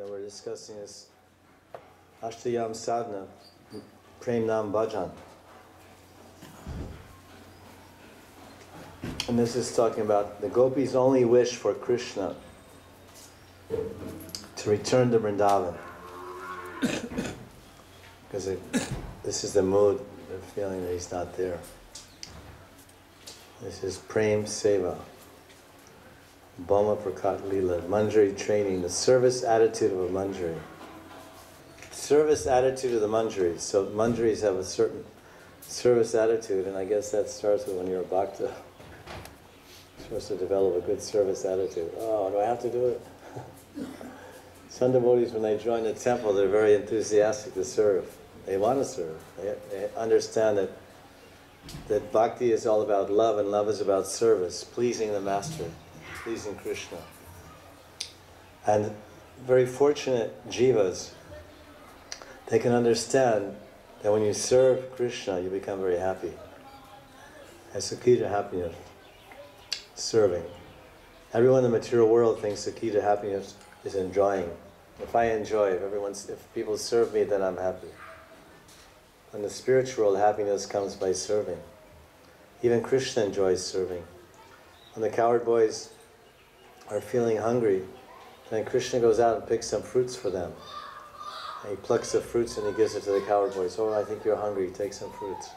we're discussing this Astamayama Sadhana, Prem Nam Bhajan. And this is talking about the gopis' only wish for Krishna to return to Vrindavan. Because this is the mood, they're feeling that he's not there. This is Prem Seva, Bhoma Prakat Lila, Manjari training, the service attitude of a Manjari. Service attitude of the Manjaris. So Manjaris have a certain service attitude, and I guess that starts with when you're a bhakta. You're supposed to develop a good service attitude. Oh, do I have to do it? Some devotees, when they join the temple, they're very enthusiastic to serve. They want to serve. They understand that bhakti is all about love, and love is about service, pleasing the master, pleasing Krishna. And very fortunate jivas, they can understand that when you serve Krishna, you become very happy. That's the key to happiness, serving. Everyone in the material world thinks the key to happiness is enjoying. If I enjoy, if people serve me, then I'm happy. In the spiritual world, happiness comes by serving. Even Krishna enjoys serving. When the cowherd boys are feeling hungry, then Krishna goes out and picks some fruits for them. And he plucks the fruits and he gives it to the cowherd boys. Oh, I think you're hungry, take some fruits.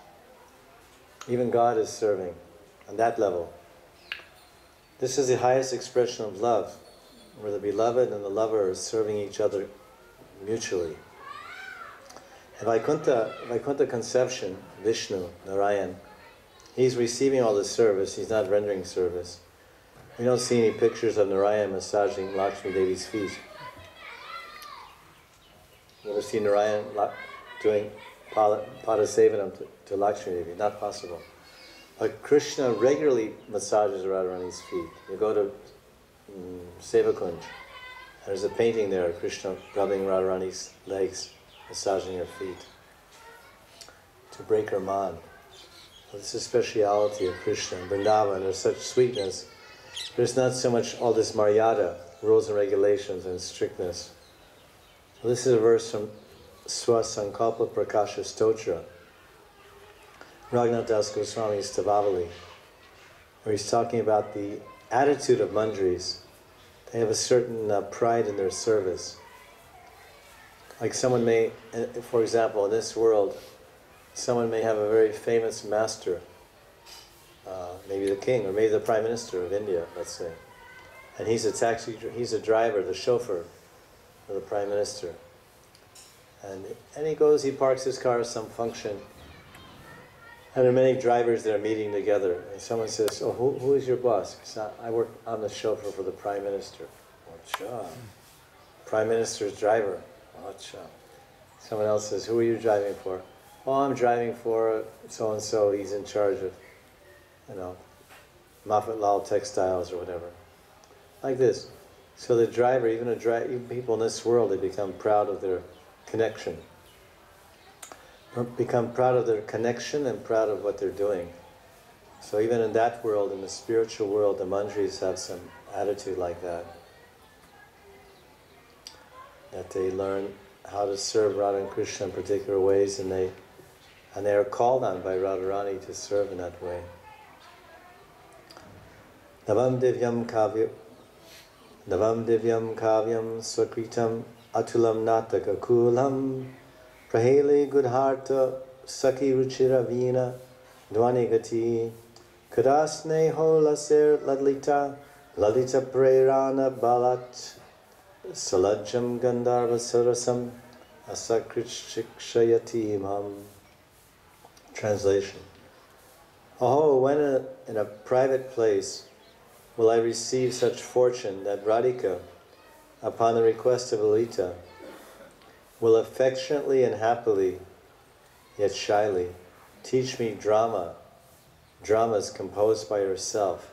Even God is serving on that level. This is the highest expression of love, where the beloved and the lover are serving each other mutually. In Vaikuntha conception, Vishnu, Narayan, he's receiving all the service, he's not rendering service. We don't see any pictures of Narayan massaging Lakshmi Devi's feet. You ever see Narayan doing Padasevanam to Lakshmi Devi? Not possible. But Krishna regularly massages Radharani's feet. You go to Sevakunj, there's a painting there, Krishna rubbing Radharani's legs, massaging her feet to break her man. So this is the speciality of Krishna. In Vrindavan, there's such sweetness. There's not so much all this maryada, rules and regulations and strictness. So this is a verse from Swasankalpa Prakasha Stotra, Raghunath Das Goswami's Stavavali, where he's talking about the attitude of Manjaris. They have a certain pride in their service. Like someone may, for example, in this world, someone may have a very famous master, maybe the king, or maybe the prime minister of India, let's say. And he's a driver, the chauffeur of the prime minister. And he parks his car at some function. And there are many drivers that are meeting together. And someone says, oh, who is your boss? I'm the chauffeur for the prime minister. Acha. Prime minister's driver. Acha. Someone else says, who are you driving for? Oh, I'm driving for so-and-so. He's in charge of, Mafat Lal Textiles or whatever. Like this. So the driver, even people in this world, they become proud of their connection. Become proud of their connection and proud of what they're doing. So even in that world, in the spiritual world, the Manjaris have some attitude like that. That they learn how to serve Radha and Krishna in particular ways, and they are called on by Radharani to serve in that way. Navam divyam kavyam swakritam atulam nataka kulam prahele gudharta saki ruchira vina dwanigati kadasne ho laser ladlita prerana balat salajam gandharva sarasam asakritshikshayati imam. Translation. Oh, when in a private place will I receive such fortune that Radhika, upon the request of Lalita, will affectionately and happily, yet shyly, teach me dramas composed by herself,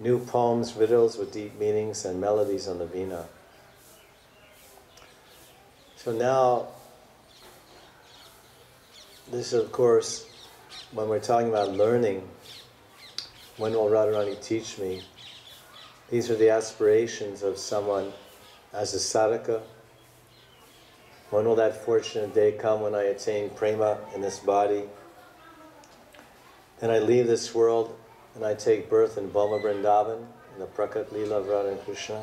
new poems, riddles with deep meanings, and melodies on the veena. So now, this is, of course, when we're talking about learning, when will Radharani teach me? These are the aspirations of someone as a sadhaka? When will that fortunate day come when I attain prema in this body? Then I leave this world and I take birth in Bhoma Vrindavan, in the Prakat Leela of Radha and Krishna.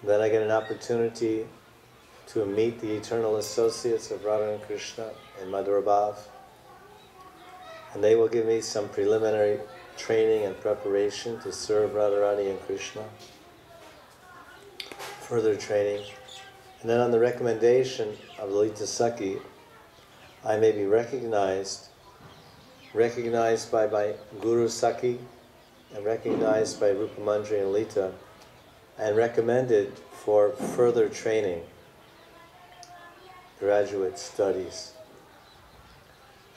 Then I get an opportunity to meet the eternal associates of Radha and Krishna in Madhura Bhav. And they will give me some preliminary training and preparation to serve Radharani and Krishna. Further training. And then on the recommendation of Lalita Sakhi, I may be recognized by my Guru Sakhi, and recognized by Rupa Manjari and Lita, and recommended for further training, graduate studies.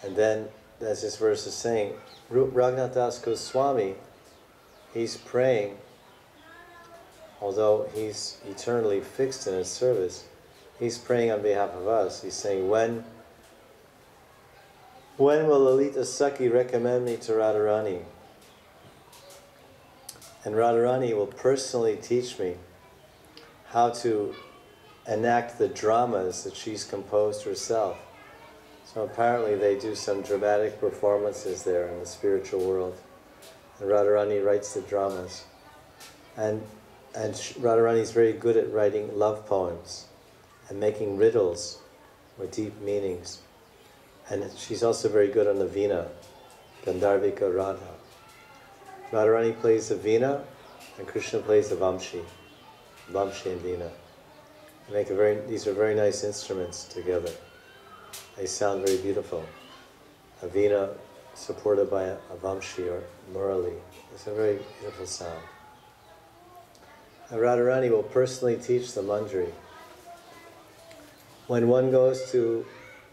And then, as this verse is saying, Raghunath Das Goswami, he's praying, although he's eternally fixed in his service, he's praying on behalf of us. He's saying, when will Lalita Sakhi recommend me to Radharani? And Radharani will personally teach me how to enact the dramas that she's composed herself. So apparently they do some dramatic performances there in the spiritual world. And Radharani writes the dramas. And Radharani is very good at writing love poems and making riddles with deep meanings. And she's also very good on the veena, Gandharvika Radha. Radharani plays the veena and Krishna plays the vamshi and veena. These are very nice instruments together. They sound very beautiful. A veena supported by a vamshi or murali. It's a very beautiful sound. And Radharani will personally teach the manjari. When one goes to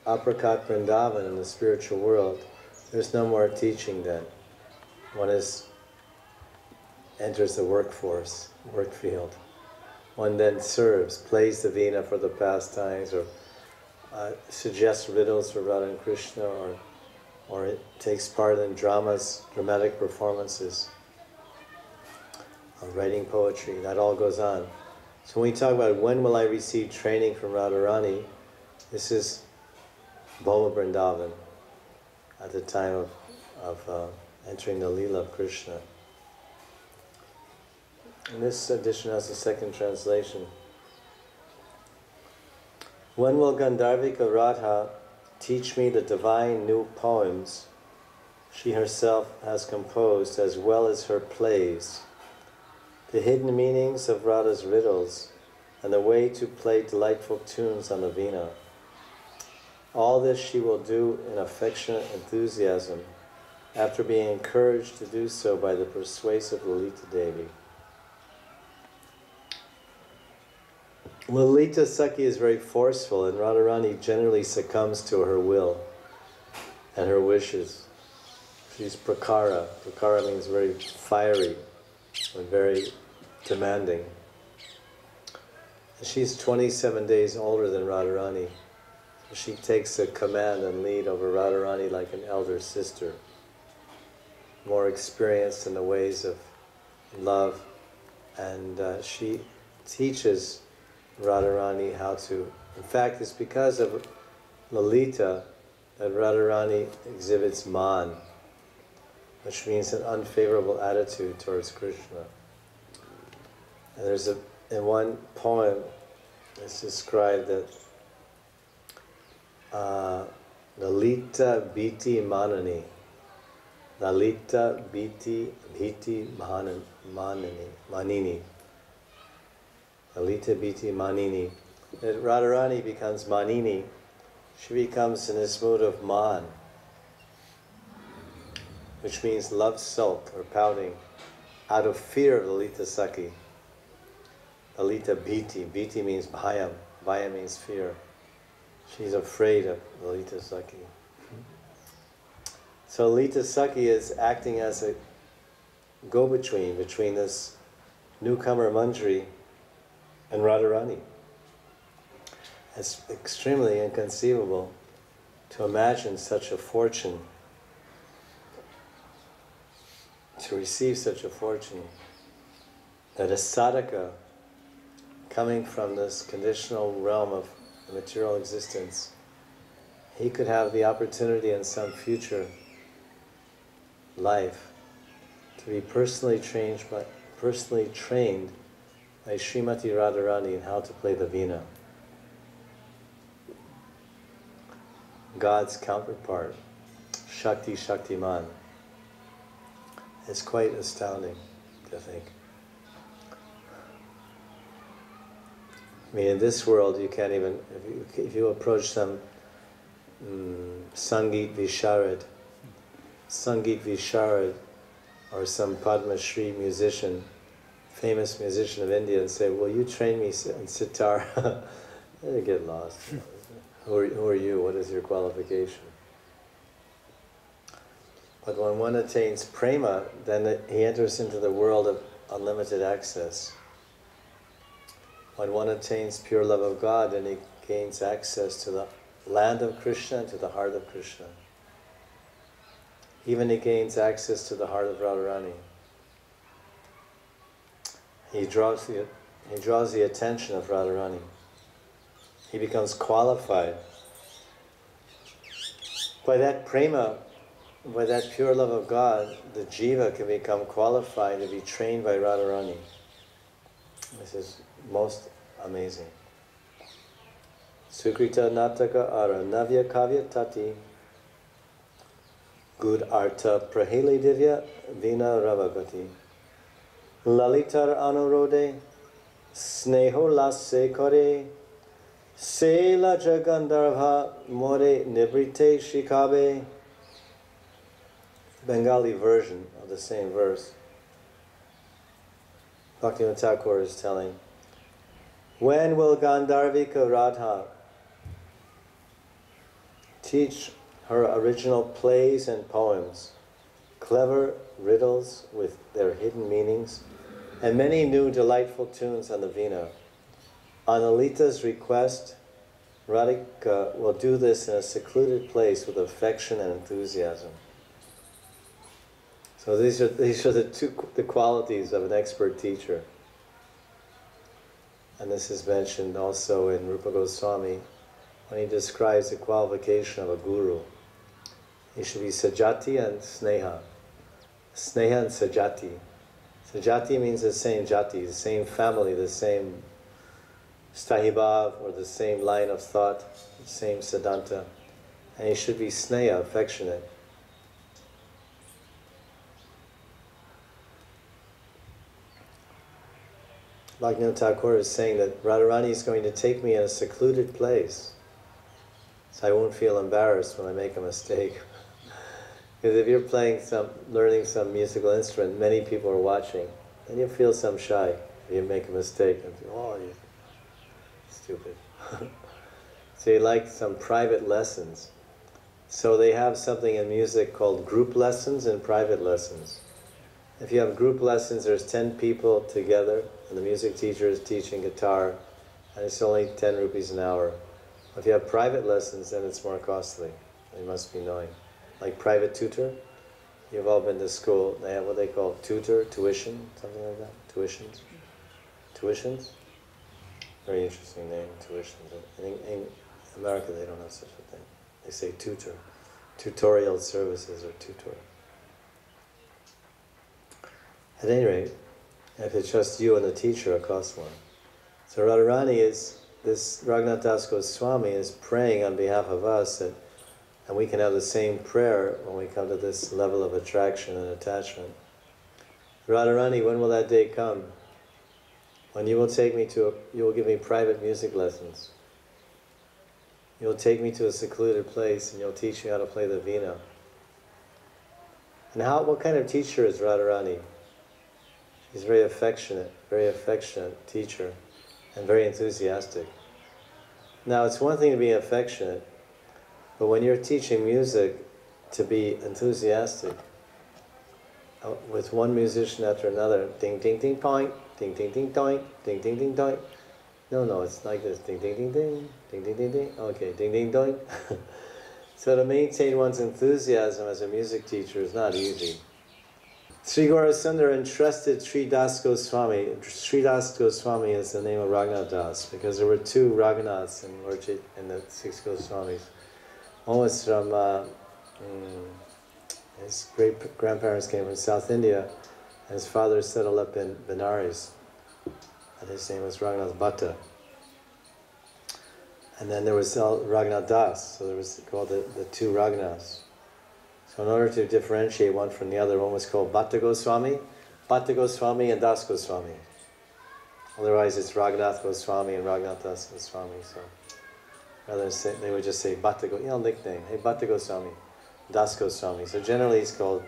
Aprakat Vrindavan in the spiritual world, there's no more teaching then. One enters the work field. One then serves, plays the veena for the pastimes, or suggests riddles for Radha and Krishna, or it takes part in dramas, dramatic performances, or writing poetry. That all goes on. So when we talk about when will I receive training from Radharani, this is Bhoma Vrindavan, at the time of entering the Leela of Krishna. And this edition has a second translation. When will Gandharvika Radha teach me the divine new poems she herself has composed, as well as her plays, the hidden meanings of Radha's riddles, and the way to play delightful tunes on the veena? All this she will do in affectionate enthusiasm, after being encouraged to do so by the persuasive Lalita Devi. Lalita Sakhi is very forceful, and Radharani generally succumbs to her will and her wishes. She's prakara. Prakara means very fiery and very demanding. And she's 27 days older than Radharani. So she takes the command and lead over Radharani like an elder sister, more experienced in the ways of love, and she teaches Radharani how to... In fact, it's because of Lalita that Radharani exhibits man, which means an unfavorable attitude towards Krishna. And there's in one poem, it's described that Lalita Biti Manani, Lalita Biti Manini. Lalita Biti Manini. That Radharani becomes Manini. She becomes in this mood of man, which means love sulk or pouting, out of fear of Lalita Sakhi. Lalita Biti. Biti means bhayam. Bhayam means fear. She's afraid of Lalita Sakhi. So Lalita Sakhi is acting as a go-between between this newcomer Manjari and Radharani. It's extremely inconceivable to imagine such a fortune, to receive such a fortune, that a sadhaka coming from this conditional realm of material existence, he could have the opportunity in some future life to be personally trained by Srimati Radharani in how to play the veena. God's counterpart, Shakti Shaktiman. It's quite astounding to think. I mean, in this world, you can't even, if you approach some Sangeet Visharad, or some Padma Shri musician, famous musician of India, and say, "Will you train me in sitar?" They get lost. Who are you? What is your qualification? But when one attains prema, then he enters into the world of unlimited access. When one attains pure love of God, then he gains access to the land of Krishna and to the heart of Krishna. Even he gains access to the heart of Radharani. He draws the attention of Radharani. He becomes qualified. By that prema, by that pure love of God, the jiva can become qualified to be trained by Radharani. This is most amazing. Sukrita Nataka Ara Navya Kavya Tati Good Arta Prahili Divya Vina Ravagati Lalitar Anurode Sneho Lasse Kore Sela Jagandharva More Nibrite Shikabe. Bengali version of the same verse. Bhaktivinoda Thakur is telling, when will Gandharvika Radha teach her original plays and poems, clever riddles with their hidden meanings, and many new delightful tunes on the veena? On Lalita's request, Radhika will do this in a secluded place with affection and enthusiasm. So these are the qualities of an expert teacher. And this is mentioned also in Rupa Goswami when he describes the qualification of a guru. He should be sajati and sneha. Sneha and sajati. Sajati means the same jati, the same family, the same stahibhav, or the same line of thought, the same siddhanta. And he should be sneha, affectionate. Bhaktivinoda Thakur is saying that Radharani is going to take me in a secluded place, so I won't feel embarrassed when I make a mistake. Because if you're learning some musical instrument, many people are watching, then you feel some shy if you make a mistake and feel, oh, you're stupid. So you like some private lessons. So they have something in music called group lessons and private lessons. If you have group lessons, there's 10 people together, and the music teacher is teaching guitar, and it's only 10 rupees an hour. If you have private lessons, then it's more costly. You must be knowing. Like private tutor, you've all been to school, they have what they call tuition, something like that, tuitions. Tuitions? Very interesting name, tuitions. In America, they don't have such a thing. They say tutor, tutorial services or tutor. At any rate, if it's just you and the teacher, it costs one. So Radharani this Raghunath Das Goswami is praying on behalf of us and we can have the same prayer when we come to this level of attraction and attachment. Radharani, when will that day come? When you will you will give me private music lessons. You'll take me to a secluded place and you'll teach me how to play the veena. And what kind of teacher is Radharani? He's a very affectionate teacher, and very enthusiastic. Now, it's one thing to be affectionate, but when you're teaching music, to be enthusiastic, with one musician after another, ding ding ding doink, ding ding ding doink, ding ding ding doink. No, it's like this, ding ding ding ding, ding ding ding ding, okay, ding ding doink. So to maintain one's enthusiasm as a music teacher is not easy. Sri Gaurasundar entrusted Sri Das Goswami. Sri Das Goswami is the name of Raghunath Das, because there were two Raghunaths in the six Goswamis. One was from, his great-grandparents came from South India, and his father settled up in Benares, and his name was Raghunath Bhatta. And then there was Raghunath Das, so there was called the two Raghunaths. So in order to differentiate one from the other, one was called Bhatta Goswami and Das Goswami. Otherwise it's Raghunath Goswami and Raghunath Das Goswami. So rather than say, they would just say Bhatta Goswami, nickname, hey Bhatta Goswami, Das Goswami. So generally it's called,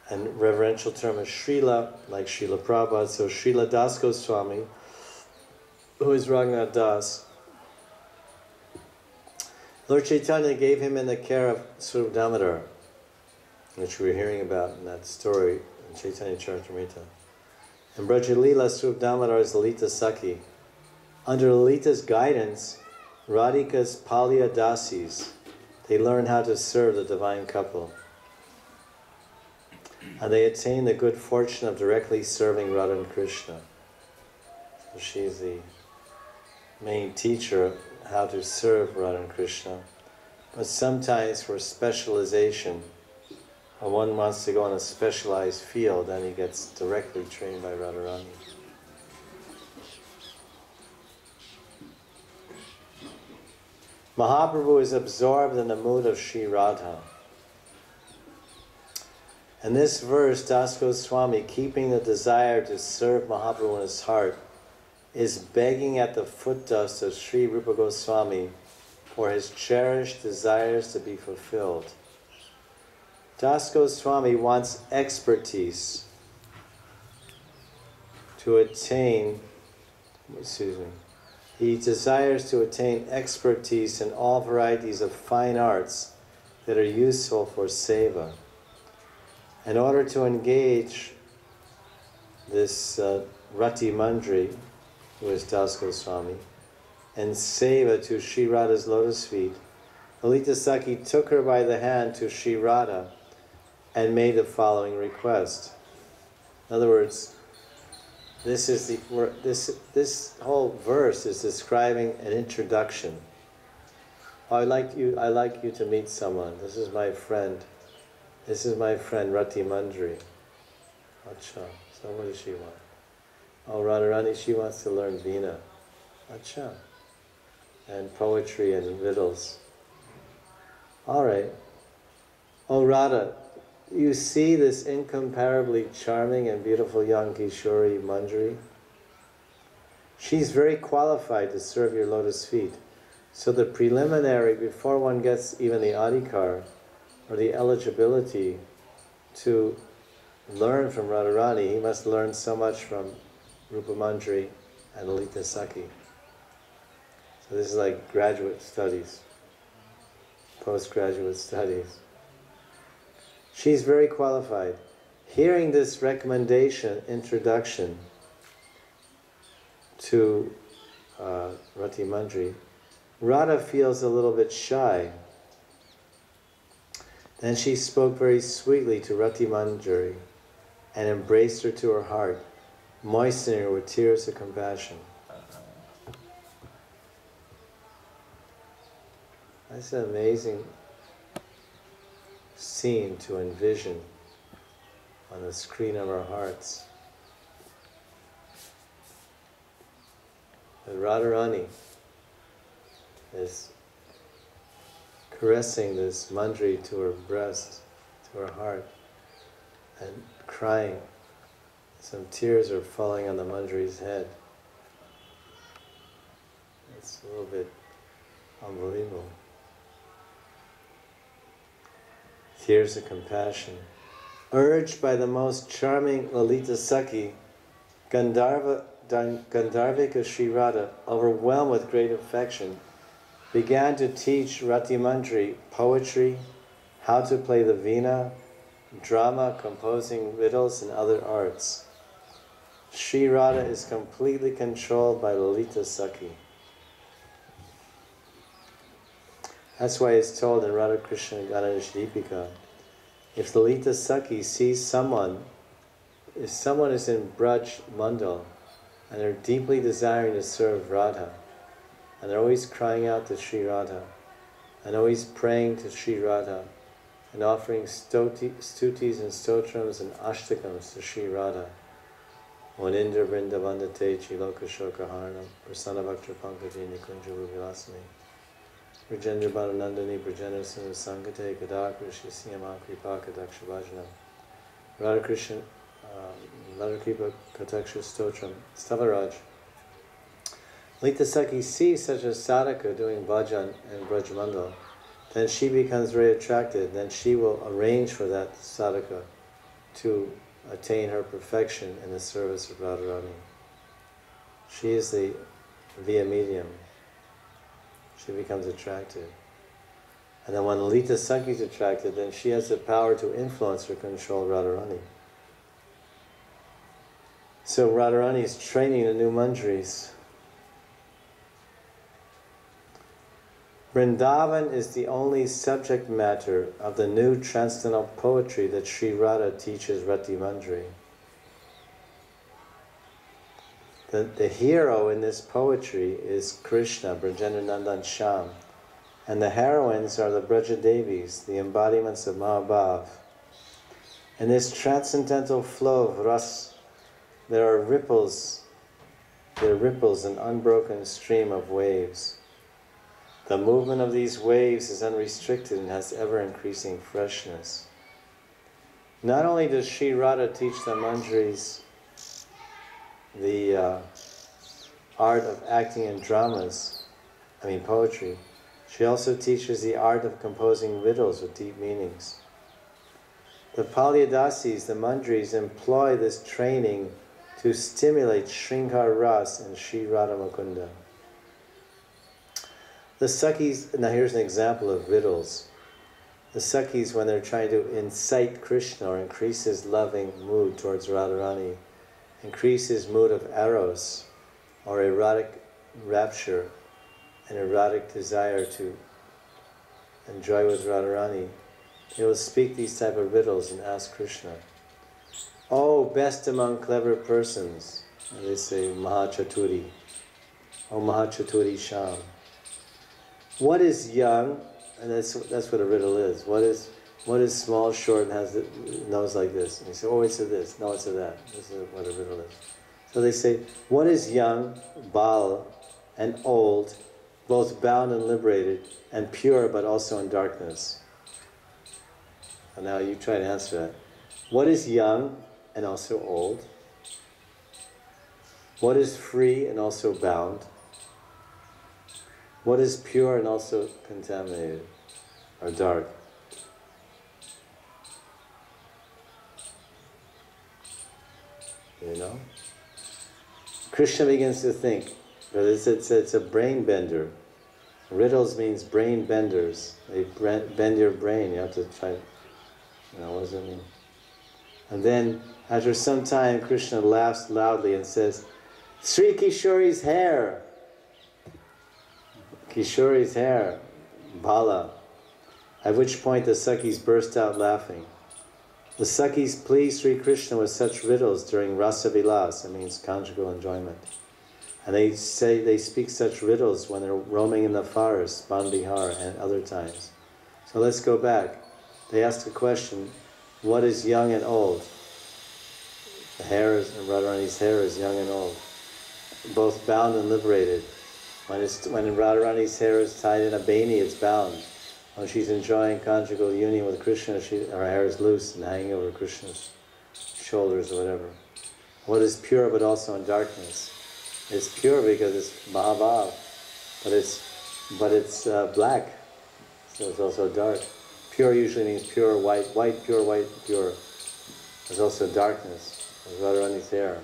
and reverential term is Srila, like Srila Prabhupada. So Srila Das Goswami, who is Raghunath Das, Lord Chaitanya gave him in the care of Swarup Damodar, which we were hearing about in that story in Chaitanya Charitamrita. In Braja Leela, Swarup Damodar is Lalita Sakhi. Under Lalita's guidance, Radhika's Palya Dasis, they learn how to serve the divine couple. And they attain the good fortune of directly serving Radha and Krishna. So she's the main teacher of how to serve Radha and Krishna. But sometimes for specialization, when one wants to go in a specialized field, then he gets directly trained by Radharani. Mahaprabhu is absorbed in the mood of Sri Radha. In this verse, Das Goswami, keeping the desire to serve Mahaprabhu in his heart, is begging at the foot dust of Sri Rupa Goswami for his cherished desires to be fulfilled. Das Goswami wants expertise to attain, he desires to attain expertise in all varieties of fine arts that are useful for seva. In order to engage this Rati Mandri, who is Das Goswami, and seva to Sri Radha's lotus feet, Lalita Sakhi took her by the hand to Sri Radha and made the following request. In other words, this whole verse is describing an introduction. I'd like you to meet someone. This is my friend. This is my friend Rati Mandri. Acha. So what does she want? Oh, Radharani, she wants to learn Veena. Acha. And poetry and riddles. All right. Oh, Radha, you see this incomparably charming and beautiful young Kishori Manjari? She's very qualified to serve your lotus feet. So the preliminary, before one gets even the adhikar, or the eligibility to learn from Radharani, he must learn so much from Rupa Manjari and Lalita Sakhi. So this is like graduate studies, postgraduate studies. She's very qualified. Hearing this recommendation, introduction to Rati Mandri, Radha feels a little bit shy. Then she spoke very sweetly to Rati Manjari and embraced her to her heart, moistening her with tears of compassion. That's an amazing scene to envision on the screen of our hearts. And Radharani is caressing this Mandri to her breast, to her heart, and crying. Some tears are falling on the Mandri's head. It's a little bit unbelievable. Tears of compassion. Urged by the most charming Lalita Sakhi, Gandharvika Sri Radha, overwhelmed with great affection, began to teach Rati Mandri poetry, how to play the veena, drama, composing riddles, and other arts. Sri Radha is completely controlled by Lalita Sakhi. That's why it's told in Radha Krishna Ganesh Deepika If Lalita Sakhi sees someone, if someone is in Braj Mandal and they're deeply desiring to serve Radha, and they're always crying out to Sri Radha, and always praying to Sri Radha, and offering stutis and stotrams and ashtakams to Sri Radha, Monindra Vrindavandate Chiloka Shoka Haranam, Prasanna Bhakta Pankati Nikunja Vilasani, Rajendra Bharanandani Brajendra Sindhu Sankate Kadakra Shisiyama Kripaka Daksha Bhajanam, Radha Krishna Radha Kripa Kataksha Stotram, Stavaraj. Lita Sakhi sees such a sadhaka doing bhajan in Brajmandal, then she becomes very attracted, then she will arrange for that sadhaka to attain her perfection in the service of Radharani. She is the via medium. She becomes attracted. And then when Lita Sakhi is attracted, then she has the power to influence or control Radharani. So Radharani is training the new manjaris. Vrindavan is the only subject matter of the new transcendental poetry that Sri Radha teaches Rati Manjari. The hero in this poetry is Krishna, Brajendra Nandan Shyam, and the heroines are the Braja Devis, the embodiments of Mahabhav. In this transcendental flow of ras, there are ripples, an unbroken stream of waves. The movement of these waves is unrestricted and has ever-increasing freshness. Not only does Sri Radha teach the manjaris the art of acting in poetry, she also teaches the art of composing riddles with deep meanings. The Palyadasis, the manjaris, employ this training to stimulate Shringar Ras and Sri Radha Mukunda. The Sakhis, now here's an example of riddles. The Sakhis, when they're trying to incite Krishna or increase his loving mood towards Radharani, increase his mood of eros or erotic rapture, an erotic desire to enjoy with Radharani, they will speak these type of riddles and ask Krishna, "Oh, best among clever persons," and they say, "Mahachaturi, oh Mahachaturi Sham. What is young?" And that's what a riddle is. What is small, short, and has the nose like this? And you say, "Oh, it's a this." No, it's a that. This is what a riddle is. So they say, what is young, Bal, and old, both bound and liberated, and pure but also in darkness? And now you try to answer that. What is young and also old? What is free and also bound? What is pure and also contaminated or dark? You know? Krishna begins to think, but it's a brain bender. Riddles means brain benders. They bend your brain. You have to try, what does it mean? And then, after some time, Krishna laughs loudly and says, "Sri Kishori's hair." Kishori's hair, Bala. At which point the Sakhis burst out laughing. The Sakhis please Sri Krishna with such riddles during Rasa Vilas, that means conjugal enjoyment. And they speak such riddles when they're roaming in the forest, Bandihar, and other times. So let's go back. They asked a question, what is young and old? The hair is, Radharani's hair is young and old, both bound and liberated. When Radharani's hair is tied in a bani, it's bound. When she's enjoying conjugal union with Krishna, her hair is loose and hanging over Krishna's shoulders or whatever. What is pure but also in darkness? It's pure because it's Mahabhav, but it's black, so it's also dark. Pure usually means pure white, pure white, pure. There's also darkness, there's Radharani's hair.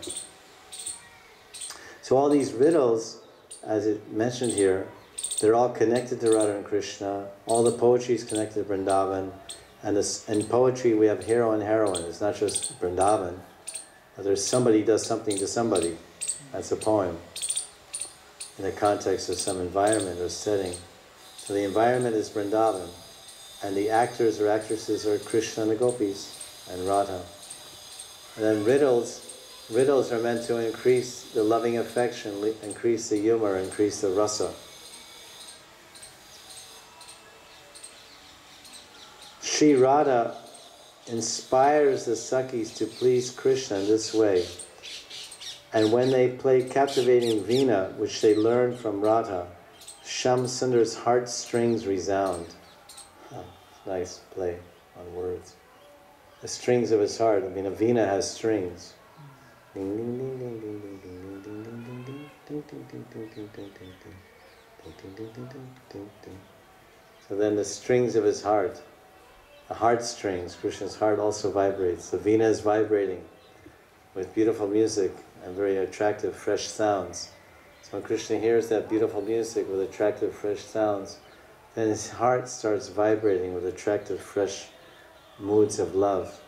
So all these riddles, as it mentioned here, they're all connected to Radha and Krishna. All the poetry is connected to Vrindavan. And in poetry we have hero and heroine. It's not just Vrindavan. But there's somebody does something to somebody. That's a poem. In the context of some environment or setting. So the environment is Vrindavan. And the actors or actresses are Krishna and the gopis and Radha. And then riddles are meant to increase the loving affection, increase the humor, increase the rasa. Sri Radha inspires the Sakhis to please Krishna in this way. And when they play captivating Veena, which they learn from Radha, Shyam Sundar's heartstrings resound. Oh, nice play on words. The strings of his heart. I mean, a Veena has strings. Ding ding ding ding ding ding ding ding ding ding ding ding ding ding ding ding ding ding. So then the strings of his heart, the heartstrings, Krishna's heart also vibrates. The Veena is vibrating with beautiful music and very attractive, fresh sounds. So when Krishna hears that beautiful music with attractive, fresh sounds, then his heart starts vibrating with attractive, fresh moods of love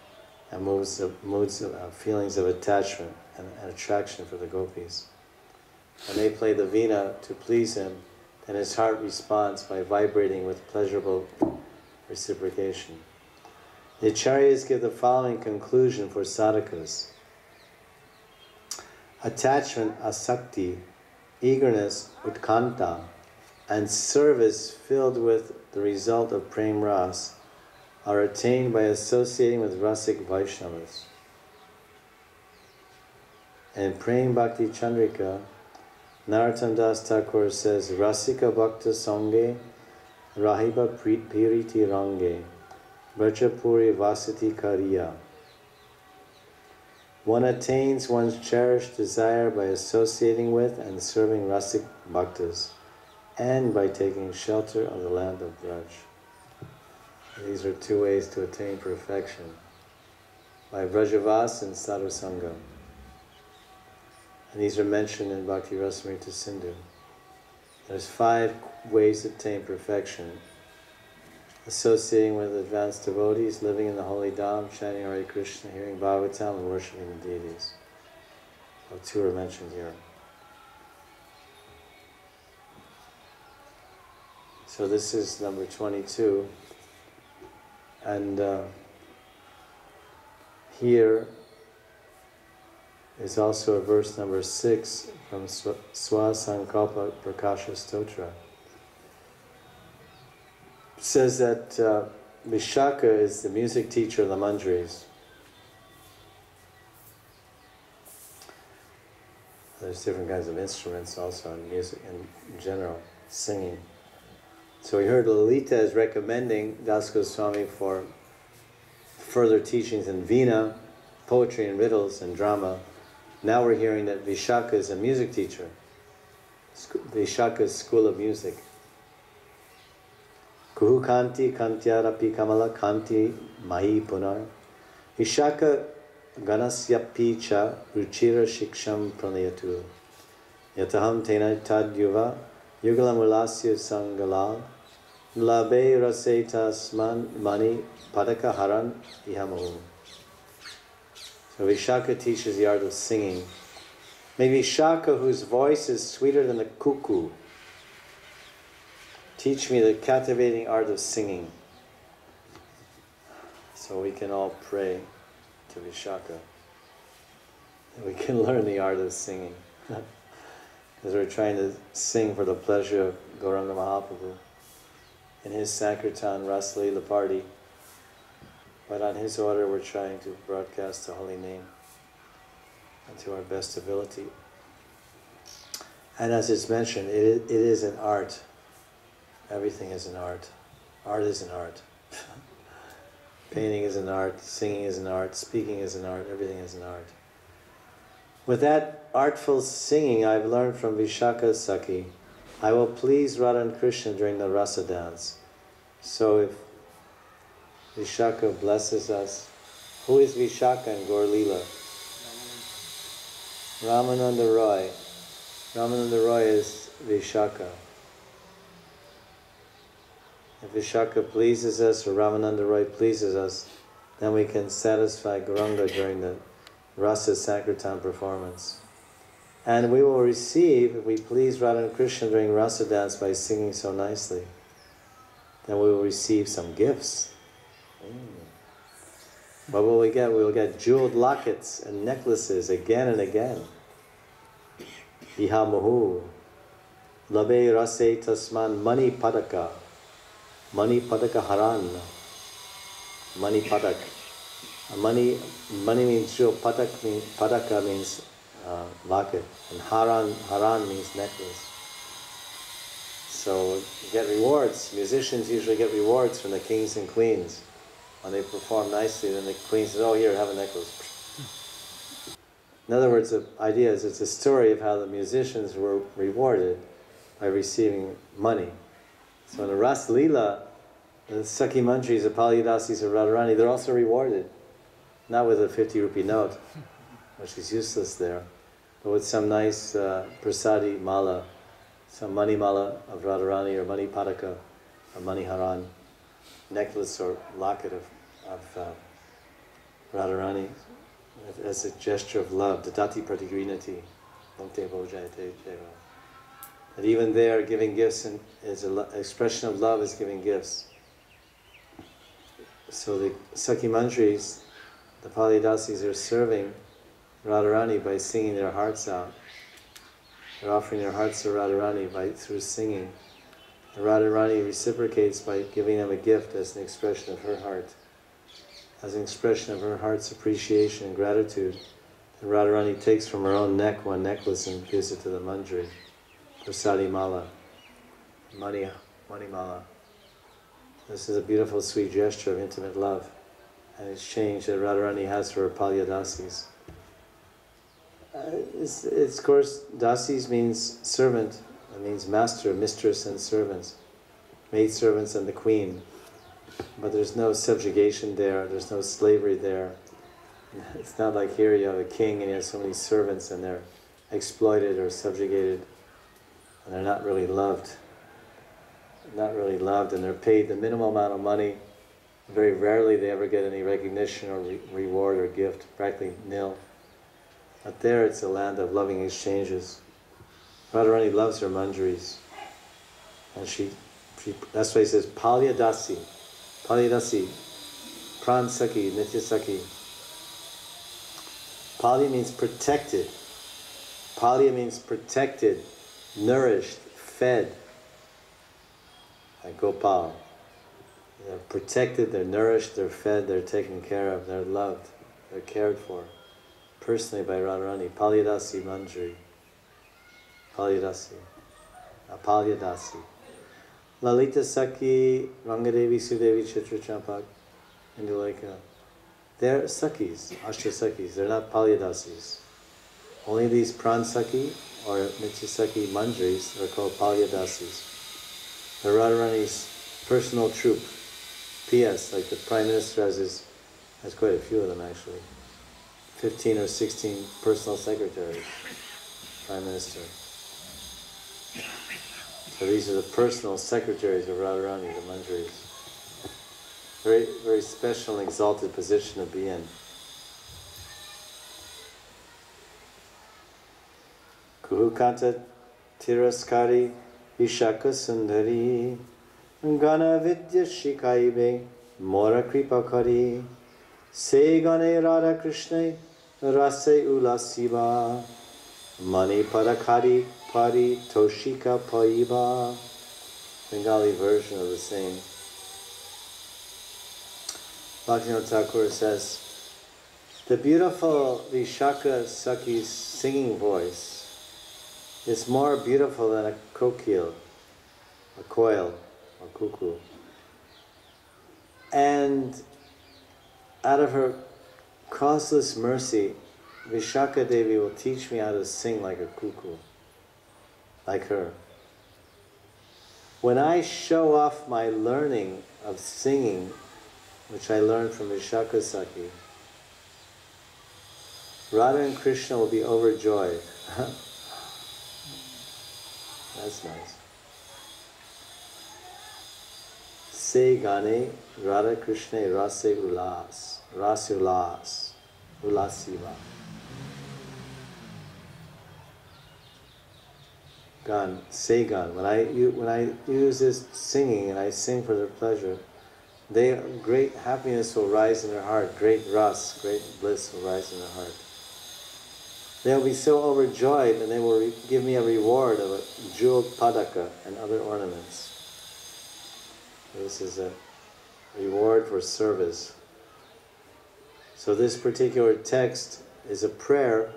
and moods of feelings of attachment and attraction for the gopis. When they play the Veena to please him, then his heart responds by vibrating with pleasurable reciprocation. The Acharyas give the following conclusion for sadhakas. Attachment, asakti, eagerness, utkanta, and service filled with the result of prem ras are attained by associating with Rasik Vaishnavas. In Prem Bhakti Chandrika, Narottam Das Thakur says, Rasika Bhakta Sange, Rahiba Piriti Range, Brajapuri Vasiti Kariya. One attains one's cherished desire by associating with and serving Rasik Bhaktas, and by taking shelter of the land of Braj. These are two ways to attain perfection, by Brajavas and Sadhu Sangha. And these are mentioned in Bhakti Rasamrita Sindhu. There's 5 ways to attain perfection. Associating with advanced devotees, living in the holy dham, chanting Hare Krishna, hearing Bhagavatam, and worshipping the deities. So 2 are mentioned here. So this is number 22. And here is also a verse number 6 from Swasankalpa Prakasha Stotra. It says that Vishaka is the music teacher of the manjaris. There's different kinds of instruments also in music in general, singing. So we heard Lalita is recommending Das Goswami for further teachings in Veena, poetry and riddles and drama. Now we're hearing that Vishaka is a music teacher. Vishaka's school of music. Kuhu Kanti Kantyarapi Kamala Kanti Mahi Punar. Vishaka Ganasya Picha Ruchira Shiksham Pranayatu. Yataham Tena Tad Yuva Yugala Mulasya Sangalal Labe Rasetas Mani Padaka Haran Ihamahu. So Vishaka teaches the art of singing. May Vishaka, whose voice is sweeter than the cuckoo, teach me the captivating art of singing. So we can all pray to Vishaka. We can learn the art of singing. Because we're trying to sing for the pleasure of Gauranga Mahaprabhu in his Sankirtan Ras Leela party. But on his order, we're trying to broadcast the holy name and to our best ability. And as it's mentioned, it is an art. Everything is an art. Art is an art. Painting is an art, singing is an art, speaking is an art, everything is an art. With that artful singing I've learned from Vishaka Sakhi, I will please Radha and Krishna during the rasa dance. So if Vishaka blesses us, who is Vishaka in Gaur Leela? Ramananda Roy. Ramananda Roy is Vishaka. If Vishaka pleases us, or Ramananda Roy pleases us, then we can satisfy Gauranga during the Rasa Sankirtan performance. And we will receive, if we please Radha and Krishna during Rasa dance by singing so nicely. then we will receive some gifts. What will we get? We will get jeweled lockets and necklaces again and again. Iha muhu. Labe rase tasman mani padaka. Mani padaka haran. Mani padak. Money means jewel. Padaka means locket. And haran means necklace. So you get rewards. Musicians usually get rewards from the kings and queens. When they perform nicely, then the queen says, oh, here, have a necklace. In other words, the idea is it's a story of how the musicians were rewarded by receiving money. So in the Ras Leela, the Sakhi Mantris, the Paliyadasis of Radharani, they're also rewarded. Not with a 50 rupee note, which is useless there, but with some nice prasadi mala, some money mala of Radharani or money padaka or money haran, necklace or locket of Radharani as a gesture of love, dadati pratigrinati, bhakte bhojayate jeva. That even there, giving gifts is an expression of love is giving gifts. So the Sakhi Mantris, the Paliyadasis, are serving Radharani by singing their hearts out. They're offering their hearts to Radharani through singing. And Radharani reciprocates by giving them a gift as an expression of her heart, as an expression of her heart's appreciation and gratitude. And Radharani takes from her own neck one necklace and gives it to the Manjari, prasadi mala, mani mala. This is a beautiful, sweet gesture of intimate love and exchange that Radharani has for her Paliyadasis. It's of course, dasis means servant. It means master, mistress, and servants, maidservants and the queen. But there's no subjugation there. There's no slavery there. It's not like here you have a king and he has so many servants and they're exploited or subjugated, and they're not really loved. Not really loved, and they're paid the minimal amount of money. Very rarely they ever get any recognition or reward or gift, practically nil. But there it's a land of loving exchanges. Radharani loves her manjaris. And that's why he says, Paliyadasi, Pran Sakhi, Nitya Sakhi. Palya means protected. Palya means protected, nourished, fed. Like Gopal. They're protected, they're nourished, they're fed, they're taken care of, they're loved, they're cared for. Personally by Radharani. Paliyadasi Manjari. Paliyadasi. Apalyadasi. Lalita Sakhi, Rangadevi, Sudevi, Chitra Champak, Induleka. They're Sakhis, Ashta Sakhis, they're not Palyadasis. Only these Pran Sakhi or Nitya Sakhi Manjaris are called Palyadasis. They're Radharani's personal troop. P.S. like the Prime Minister has quite a few of them actually. 15 or 16 personal secretaries. Prime Minister. So these are the personal secretaries of Radharani, the Manjaris. Very, very special and exalted position to be in. Kuhukanta Tiraskari Vishaka Sundari Gana Vidya Shikaibe Mora Kripa Kari Se Gane Radha Krishna Rase Ulasiva Mani Parakari Pari Toshika Paiba. Bengali version of the same. Bhaktivinoda Thakur says, the beautiful Vishaka Sakhi's singing voice is more beautiful than a kokil, a quail, or cuckoo. And out of her causeless mercy, Vishaka Devi will teach me how to sing like a cuckoo, like her. When I show off my learning of singing, which I learned from Vishaka Sakhi, Radha and Krishna will be overjoyed. That's nice. Se gane Radha Krishna rase ulas, rase ulas, ulasiva. gan, say gan. When I use this singing and I sing for their pleasure, great happiness will rise in their heart, great ras, great bliss will rise in their heart. They'll be so overjoyed and they will give me a reward of a jeweled padaka and other ornaments. This is a reward for service. So this particular text is a prayer.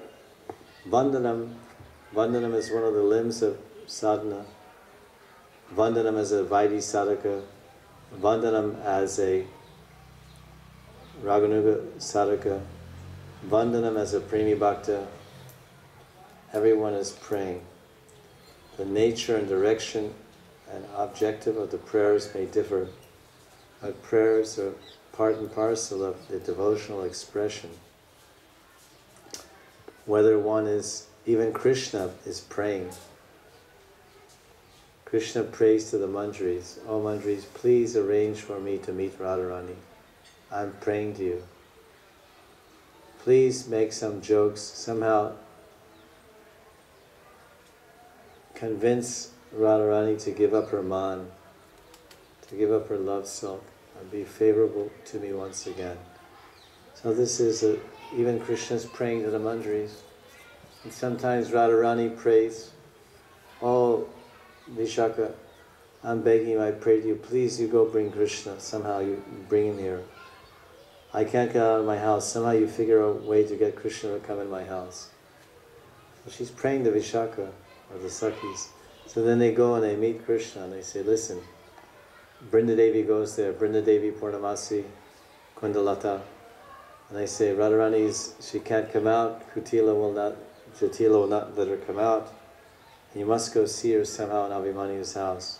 Vandanam. Vandanam is one of the limbs of sadhana. Vandanam as a Vaidhi sadhaka. Vandanam as a Raganuga sadhaka. Vandanam as a Premi Bhakta. Everyone is praying. The nature and direction and objective of the prayers may differ, but prayers are part and parcel of the devotional expression. Whether one is, even Krishna is praying. Krishna prays to the Manjaris, "Oh Manjaris, please arrange for me to meet Radharani. I'm praying to you. Please make some jokes, somehow convince Radharani to give up her man, to give up her love silk, and be favorable to me once again." So this is, even Krishna's praying to the Manjaris. And sometimes Radharani prays, "Oh Vishaka, I'm begging you, I pray to you, please you go bring Krishna, somehow you bring him here. I can't get out of my house, somehow you figure a way to get Krishna to come in my house." So she's praying to Vishaka, or the Sakhis. So then they go and they meet Krishna and they say, "Listen, Brinda Devi goes there, Brinda Devi Purnamasi, Kundalata." And they say, "Radharani, she can't come out, Jatila will not let her come out. You must go see her somehow in Abhimanyu's house."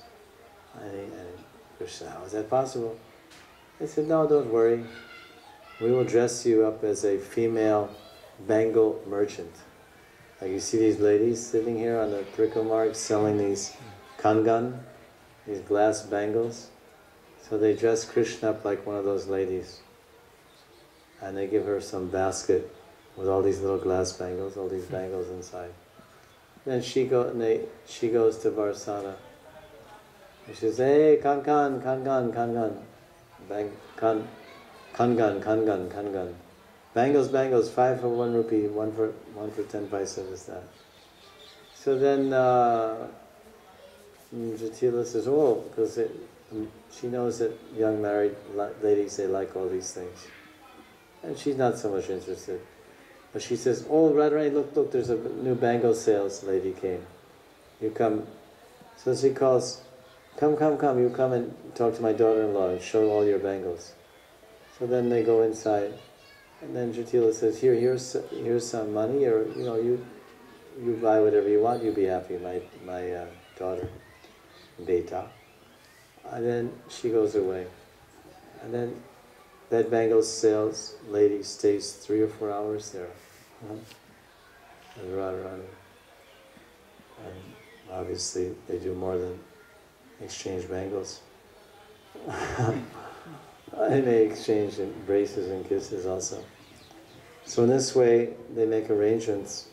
And Krishna, "How is that possible?" They said, "No, don't worry. We will dress you up as a female bangle merchant. Like you see these ladies sitting here on the Prikal Mark selling these kangan, these glass bangles. So they dress Krishna up like one of those ladies. And they give her some basket with all these little glass bangles, all these bangles inside. Then she goes to Varsana. And she says, "Hey, kangan. Kangan. Bangles, 5 for 1 rupee, one for 10 paisa is that." So then Jatila says, "Oh," because she knows that young married ladies, they like all these things. And she's not so much interested. But she says, "Oh, Radharani, look, there's a new bangle sales lady came. You come." So she calls, come, you come and talk to my daughter-in-law and show all your bangles." So then they go inside. And then Jatila says, here's some money, or you buy whatever you want, you be happy, my daughter, Beta. And then she goes away. And then that bangles sales lady stays 3 or 4 hours there. And Radharani. And obviously they do more than exchange bangles. And they exchange embraces and kisses also. So in this way, they make arrangements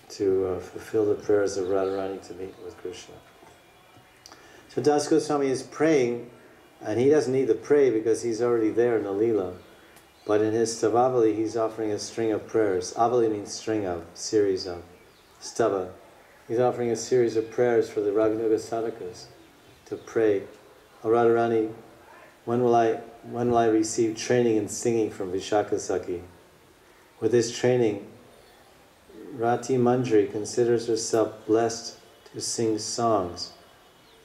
to fulfill the prayers of Radharani to meet with Krishna. So Das Goswami is praying, and he doesn't need to pray because he's already there in the Leela. But in his Stavavali, he's offering a string of prayers. Avali means string of, series of. Stava. He's offering a series of prayers for the Raganuga sadhakas to pray, "Oh Radharani, when will I receive training in singing from Vishaka Sakhi? With this training, Rati Manjari considers herself blessed to sing songs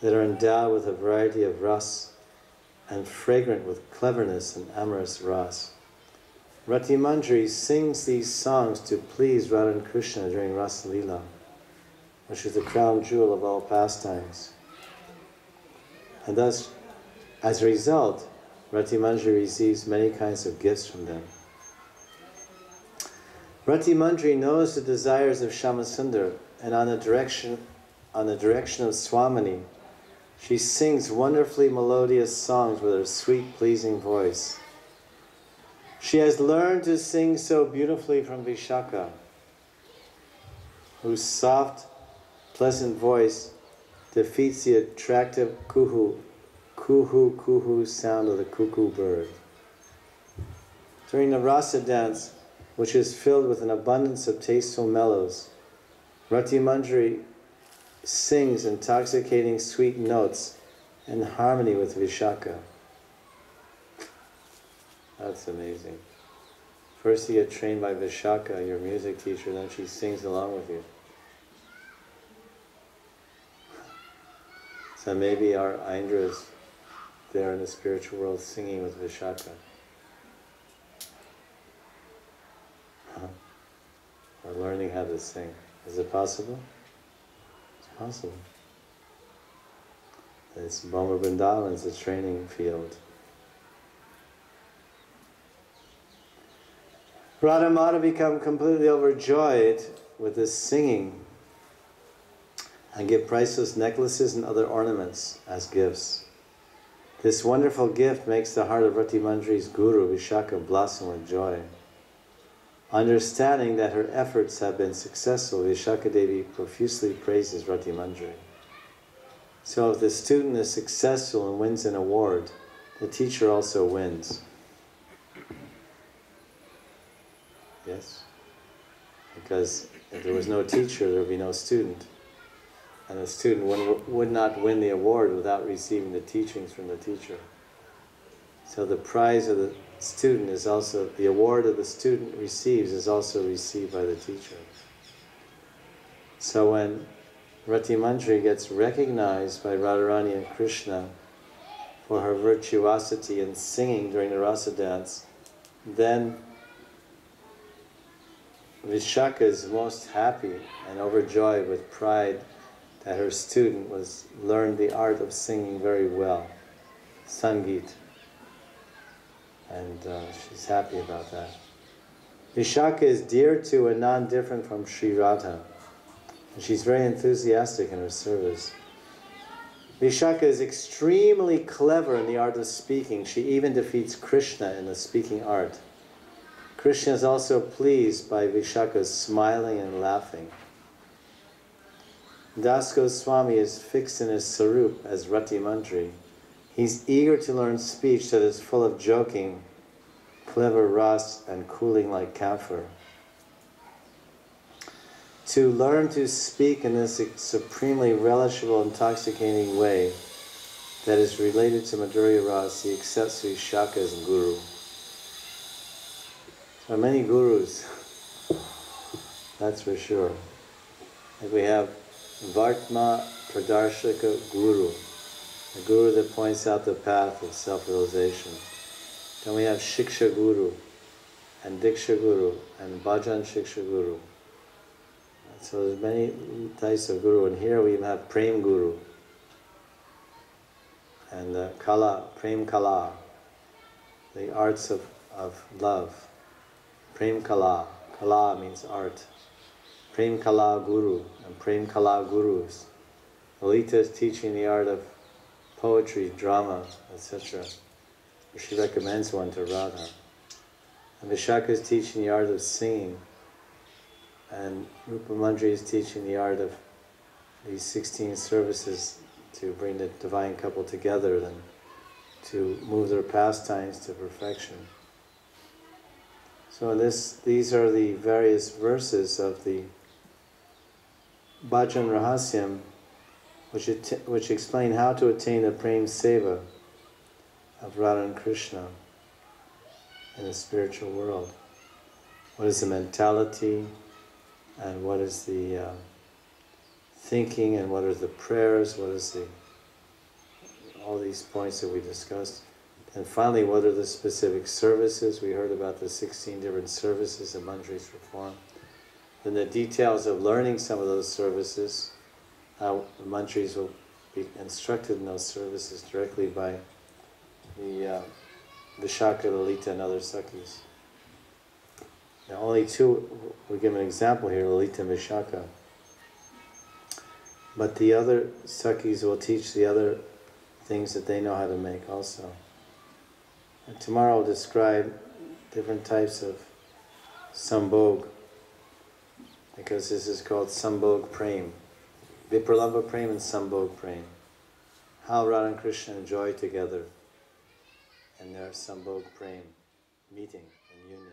that are endowed with a variety of ras and fragrant with cleverness and amorous ras. Rati Manjari sings these songs to please Radha and Krishna during Rasa Leela, which is the crown jewel of all pastimes. And thus, as a result, Rati Manjari receives many kinds of gifts from them. Rati Manjari knows the desires of Shyamasundar, and on the direction of Swamini, she sings wonderfully melodious songs with her sweet, pleasing voice. She has learned to sing so beautifully from Vishaka, whose soft, pleasant voice defeats the attractive kuhu, kuhu, kuhu sound of the cuckoo bird. During the rasa dance, which is filled with an abundance of tasteful mellows, Rati Manjari sings intoxicating sweet notes in harmony with Vishaka. That's amazing. First you get trained by Vishaka, your music teacher, then she sings along with you. So maybe our Indra is there in the spiritual world singing with Vishaka. Or learning how to sing. Is it possible? It's possible. It's Bhoma Vrindavan, it's a training field. Radhamata become completely overjoyed with this singing and give priceless necklaces and other ornaments as gifts. This wonderful gift makes the heart of Rati Manjari's guru, Vishaka, blossom with joy. Understanding that her efforts have been successful, Vishaka Devi profusely praises Rati Manjari. So if the student is successful and wins an award, the teacher also wins. Yes? Because if there was no teacher, there would be no student. And the student would not win the award without receiving the teachings from the teacher. So the prize of the student is also, the award that the student receives is also received by the teacher. So when Rati Manjari gets recognized by Radharani and Krishna for her virtuosity in singing during the rasa dance, then Vishaka is most happy and overjoyed with pride that her student learned the art of singing very well, Sangeet. And she's happy about that. Vishaka is dear to and non-different from Sri Radha. And she's very enthusiastic in her service. Vishaka is extremely clever in the art of speaking. She even defeats Krishna in the speaking art. Krishna is also pleased by Vishaka's smiling and laughing. Das Goswami is fixed in his sarup as Rati Manjari. He's eager to learn speech that is full of joking, clever ras, and cooling like camphor. To learn to speak in this supremely relishable, intoxicating way that is related to Madhurya Ras, he accepts Vishaka as guru. There are many gurus, that's for sure. Like we have Vartma Pradarshaka Guru, the guru that points out the path of self-realization. Then we have Shiksha Guru, and Diksha Guru, and Bhajan Shiksha Guru. So there's many types of guru, and here we have Prem Guru, and Kala, Prem Kala, the arts of love. Prem Kala, Kala means art. Prem Kala Guru, and Prem Kala Gurus. Lalita is teaching the art of poetry, drama, etc. She recommends one to Radha. And Vishaka is teaching the art of singing. And Rupa Manjari is teaching the art of these 16 services to bring the divine couple together and to move their pastimes to perfection. So these are the various verses of the Bhajana Rahasya, which explain how to attain the Prem Seva of Radha and Krishna in the spiritual world. What is the mentality, and what is the thinking, and what are the prayers, what is all these points that we discussed. And finally, what are the specific services? We heard about the 16 different services that Manjari's performed. Then the details of learning some of those services, how the Manjaris will be instructed in those services directly by the Vishaka, Lalita, and other Sakhis. Now only two, we give an example here, Lalita and Vishaka. But the other Sakhis will teach the other things that they know how to make also. And tomorrow I'll describe different types of sambhog, because this is called sambhog prem, the Pralamba Prem and Sambhog Prem. How Radha and Krishna enjoy together in their Sambhog Prem meeting and union.